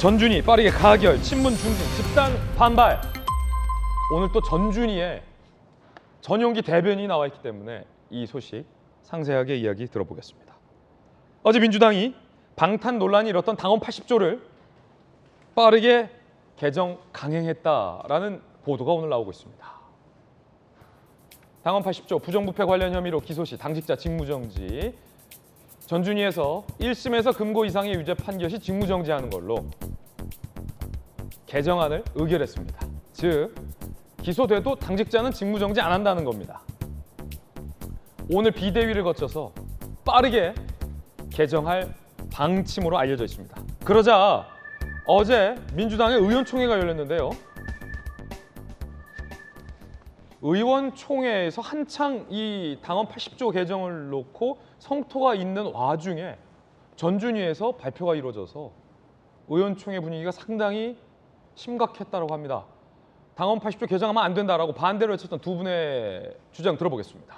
전준희 빠르게 가결, 친문 중진, 집단 반발. 오늘 또 전준희의 전용기 대변인이 나와 있기 때문에 이 소식 상세하게 이야기 들어보겠습니다. 어제 민주당이 방탄 논란이 일었던 당원 80조를 빠르게 개정 강행했다라는 보도가 오늘 나오고 있습니다. 당원 80조 부정부패 관련 혐의로 기소시 당직자 직무정지, 전준희에서 1심에서 금고 이상의 유죄 판결 시 직무정지하는 걸로 개정안을 의결했습니다. 즉, 기소돼도 당직자는 직무정지 안 한다는 겁니다. 오늘 비대위를 거쳐서 빠르게 개정할 방침으로 알려져 있습니다. 그러자 어제 민주당의 의원총회가 열렸는데요. 의원총회에서 한창 이 당원 80조 개정을 놓고 성토가 있는 와중에 전준위에서 발표가 이루어져서 의원총회 분위기가 상당히 심각했다고 합니다. 당원 80조 개정하면 안 된다라고 반대로 외쳤던 두 분의 주장 들어보겠습니다.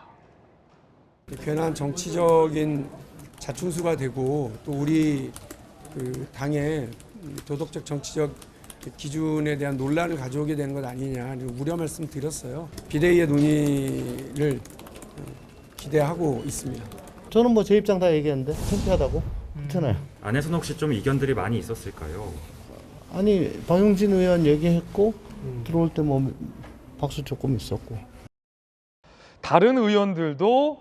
괜한 정치적인 자충수가 되고 또 우리 당의 도덕적 정치적 기준에 대한 논란을 가져오게 되는 것 아니냐 우려 말씀 드렸어요. 비대위의 논의를 기대하고 있습니다. 저는 뭐 제 입장 다 얘기했는데 창피하다고 괜찮아요. 안에서는 혹시 좀 이견들이 많이 있었을까요? 아니 박용진 의원 얘기했고 들어올 때 뭐 박수 조금 있었고. 다른 의원들도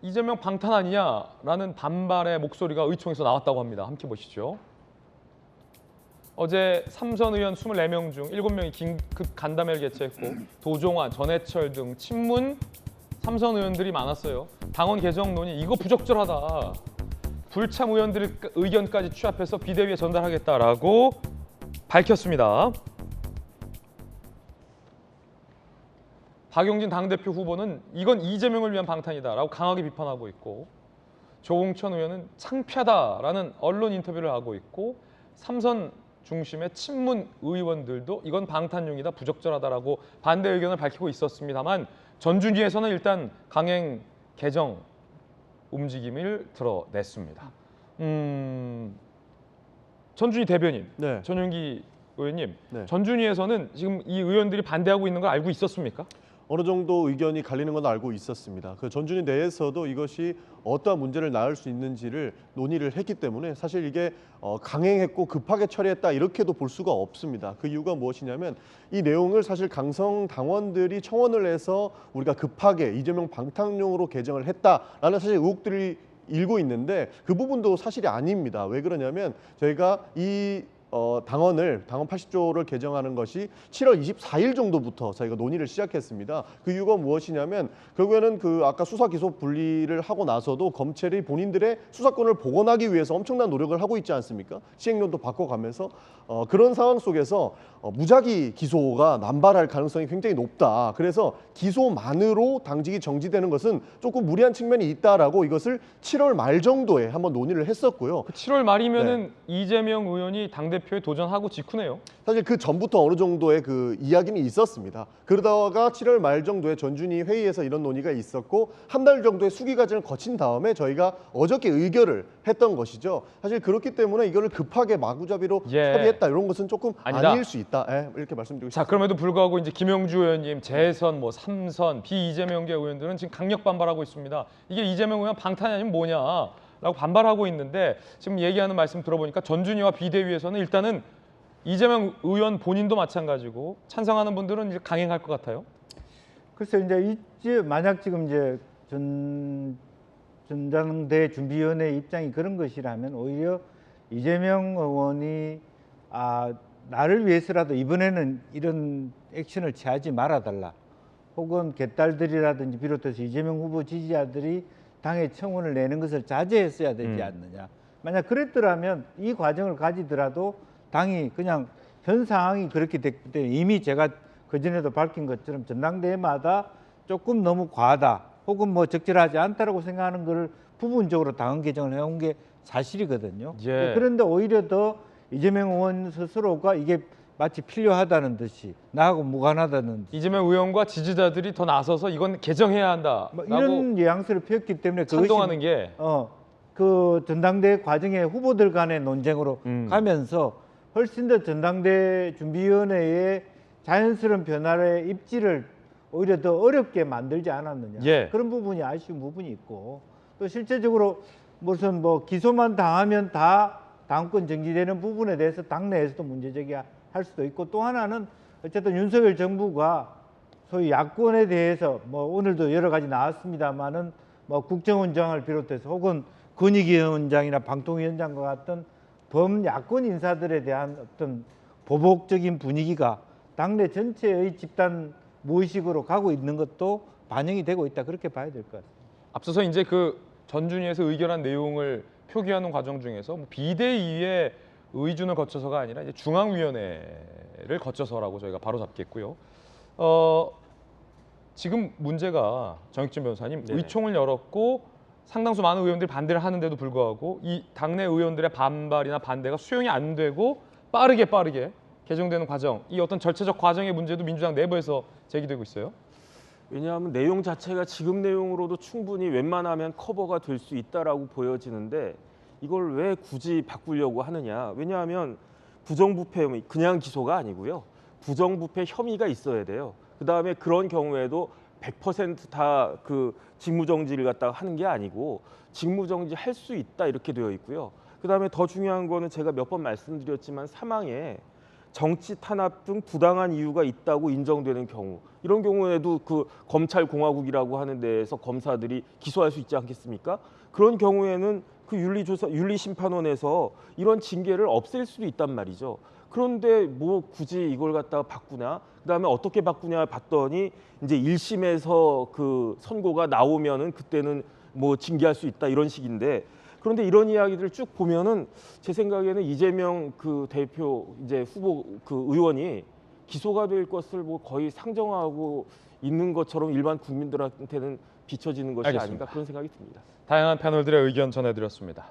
이재명 방탄 아니냐라는 반발의 목소리가 의총에서 나왔다고 합니다. 함께 보시죠. 어제 삼선 의원 24명 중 7명이 긴급 간담회를 개최했고 도종환, 전해철 등 친문 삼선 의원들이 많았어요. 당원 개정 논의 이거 부적절하다. 불참 의원들의 의견까지 취합해서 비대위에 전달하겠다라고 밝혔습니다. 박용진 당대표 후보는 이건 이재명을 위한 방탄이다라고 강하게 비판하고 있고, 조홍천 의원은 창피하다라는 언론 인터뷰를 하고 있고, 삼선 중심의 친문 의원들도 이건 방탄용이다, 부적절하다라고 반대 의견을 밝히고 있었습니다만 전준위에서는 일단 강행 개정 움직임을 드러냈습니다. 전준희 대변인, 네. 전용기 의원님, 네. 전준위에서는 지금 이 의원들이 반대하고 있는 걸 알고 있었습니까? 어느 정도 의견이 갈리는 건 알고 있었습니다. 그 전준위 내에서도 이것이 어떠한 문제를 낳을 수 있는지를 논의를 했기 때문에 사실 이게 강행했고 급하게 처리했다 이렇게도 볼 수가 없습니다. 그 이유가 무엇이냐면 이 내용을 사실 강성 당원들이 청원을 해서 우리가 급하게 이재명 방탄용으로 개정을 했다라는 사실 의혹들이 일고 있는데 그 부분도 사실이 아닙니다. 왜 그러냐면 저희가 이 당원 80조를 개정하는 것이 7월 24일 정도부터 저희가 논의를 시작했습니다. 그 이유가 무엇이냐면 결국에는 아까 수사 기소 분리를 하고 나서도 검찰이 본인들의 수사권을 복원하기 위해서 엄청난 노력을 하고 있지 않습니까? 시행령도 바꿔가면서 그런 상황 속에서 무작위 기소가 남발할 가능성이 굉장히 높다. 그래서 기소만으로 당직이 정지되는 것은 조금 무리한 측면이 있다라고 이것을 7월 말 정도에 한번 논의를 했었고요. 7월 말이면은 이재명 의원이 당대표에 도전하고 직후네요. 사실 그 전부터 어느 정도의 그 이야기는 있었습니다. 그러다가 7월 말 정도에 전준위 회의에서 이런 논의가 있었고 한 달 정도의 수기 과정을 거친 다음에 저희가 어저께 의결을 했던 것이죠. 사실 그렇기 때문에 이거를 급하게 마구잡이로 처리했다 이런 것은 조금 아닐 수 있다. 이렇게 말씀드리고 싶습니다. 자, 그럼에도 불구하고 이제 김영주 의원님, 재선, 삼선, 비이재명계 의원들은 지금 강력 반발하고 있습니다. 이게 이재명 의원 방탄이 아니면 뭐냐라고 반발하고 있는데 지금 얘기하는 말씀 들어보니까 전준희와 비대위에서는 일단은 이재명 의원 본인도 마찬가지고 찬성하는 분들은 이제 강행할 것 같아요. 글쎄 이제 만약 지금 이제 전당대 준비위원회 입장이 그런 것이라면 오히려 이재명 의원이 나를 위해서라도 이번에는 이런 액션을 취하지 말아달라. 혹은 개딸들이라든지 비롯해서 이재명 후보 지지자들이 당에 청원을 내는 것을 자제했어야 되지 않느냐. 만약 그랬더라면 이 과정을 가지더라도 당이 그냥 현 상황이 그렇게 됐기 때문에 이미 제가 그전에도 밝힌 것처럼 전당대회마다 조금 너무 과하다 혹은 뭐 적절하지 않다라고 생각하는 것을 부분적으로 당헌 개정을 해온 게 사실이거든요. 그런데 오히려 더 이재명 의원 스스로가 이게 마치 필요하다는 듯이 나하고 무관하다는 듯이 이재명 의원과 지지자들이 더 나서서 이건 개정해야 한다 이런 뉘앙스를 폈기 때문에 찬동하는 게 그 전당대 과정에 후보들 간의 논쟁으로 가면서 훨씬 더 전당대 준비위원회의 자연스러운 변화의 입지를 오히려 더 어렵게 만들지 않았느냐. 예. 그런 부분이 아쉬운 부분이 있고 또 실제적으로 무슨 뭐 기소만 당하면 다 당권 정지되는 부분에 대해서 당내에서도 문제제기할 수도 있고 또 하나는 어쨌든 윤석열 정부가 소위 야권에 대해서 뭐 오늘도 여러 가지 나왔습니다만은 뭐 국정원장을 비롯해서 혹은 권익위원장이나 방통위원장과 같은 범야권 인사들에 대한 어떤 보복적인 분위기가 당내 전체의 집단 무의식으로 가고 있는 것도 반영이 되고 있다 그렇게 봐야 될 것 같습니다. 앞서서 이제 그 전준위에서 의결한 내용을 표기하는 과정 중에서 뭐 비대위의 의준을 거쳐서가 아니라 이제 중앙위원회를 거쳐서라고 저희가 바로 잡겠고요. 지금 문제가 정익진 변호사님 네네. 의총을 열었고 상당수 많은 의원들이 반대를 하는데도 불구하고 이 당내 의원들의 반발이나 반대가 수용이 안 되고 빠르게 개정되는 과정, 이 어떤 절차적 과정의 문제도 민주당 내부에서 제기되고 있어요. 왜냐하면 내용 자체가 지금 내용으로도 충분히 웬만하면 커버가 될 수 있다라고 보여지는데 이걸 왜 굳이 바꾸려고 하느냐. 왜냐하면 부정부패 그냥 기소가 아니고요. 부정부패 혐의가 있어야 돼요. 그다음에 그런 경우에도 100% 다 그 직무정지를 갖다가 하는 게 아니고 직무정지 할 수 있다 이렇게 되어 있고요. 그다음에 더 중요한 거는 제가 몇 번 말씀드렸지만 사망에 정치 탄압 등 부당한 이유가 있다고 인정되는 경우 이런 경우에도 그 검찰공화국이라고 하는 데에서 검사들이 기소할 수 있지 않겠습니까? 그런 경우에는 그 윤리심판원에서 이런 징계를 없앨 수도 있단 말이죠. 그런데 뭐 굳이 이걸 갖다가 바꾸냐? 그다음에 어떻게 바꾸냐 봤더니 이제 1심에서 그 선고가 나오면은 그때는 뭐 징계할 수 있다 이런 식인데 그런데 이런 이야기들을 쭉 보면은 제 생각에는 이재명 그 대표 이제 후보 그 의원이 기소가 될 것을 뭐 거의 상정하고 있는 것처럼 일반 국민들한테는 비춰지는 것이 알겠습니다. 아닌가 그런 생각이 듭니다. 다양한 패널들의 의견 전해드렸습니다.